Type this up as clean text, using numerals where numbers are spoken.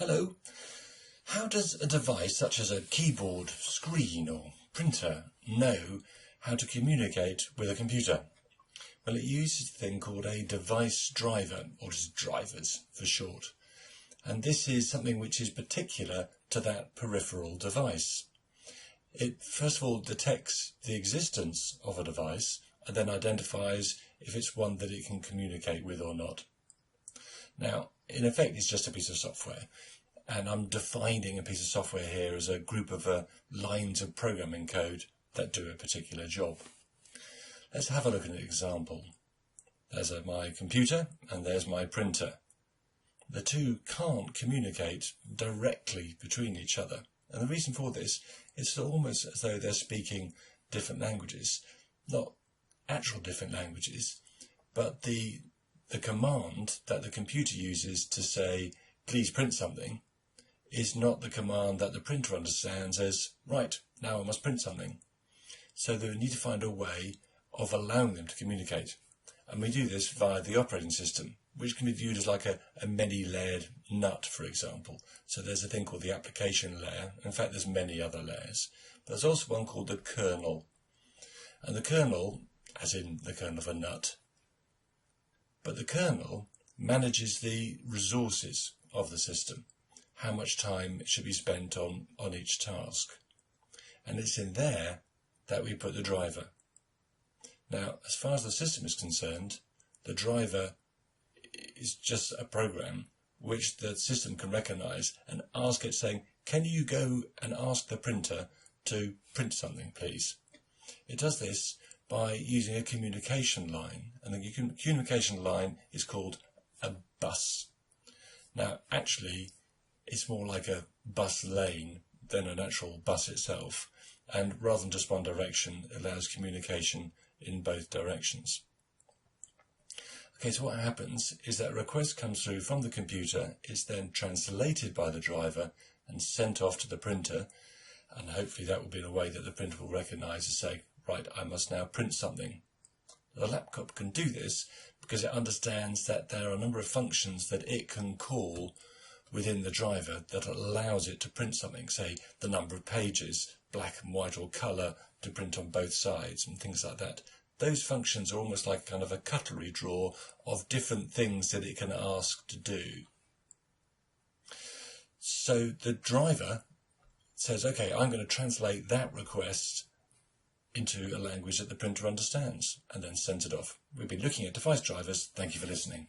Hello. How does a device such as a keyboard, screen or printer know how to communicate with a computer? Well, it uses a thing called a device driver, or just drivers for short. And this is something which is particular to that peripheral device. It first of all detects the existence of a device and then identifies if it's one that it can communicate with or not. Now, in effect, it's just a piece of software. And I'm defining a piece of software here as a group of lines of programming code that do a particular job. Let's have a look at an example. There's my computer and there's my printer. The two can't communicate directly between each other. And the reason for this is almost as though they're speaking different languages. Not actual different languages, but the command that the computer uses to say, please print something, is not the command that the printer understands as, right, now I must print something. So they need to find a way of allowing them to communicate. And we do this via the operating system, which can be viewed as like a many-layered nut, for example. So there's a thing called the application layer. In fact, there's many other layers. But there's also one called the kernel. And the kernel, as in the kernel of a nut, but the kernel manages the resources of the system, how much time should be spent on each task. And it's in there that we put the driver. Now, as far as the system is concerned, the driver is just a program which the system can recognize and ask it saying, can you go and ask the printer to print something, please? It does this by using a communication line, and the communication line is called a bus. Now, actually, it's more like a bus lane than an actual bus itself, and rather than just one direction, it allows communication in both directions. Okay, so what happens is that a request comes through from the computer, it's then translated by the driver and sent off to the printer, and hopefully that will be in a way that the printer will recognize and say, right, I must now print something. The laptop can do this because it understands that there are a number of functions that it can call within the driver that allows it to print something, say the number of pages, black and white or colour, to print on both sides and things like that. Those functions are almost like kind of a cutlery drawer of different things that it can ask to do. So the driver says, okay, I'm going to translate that request into a language that the printer understands, and then sends it off. We've been looking at device drivers. Thank you for listening.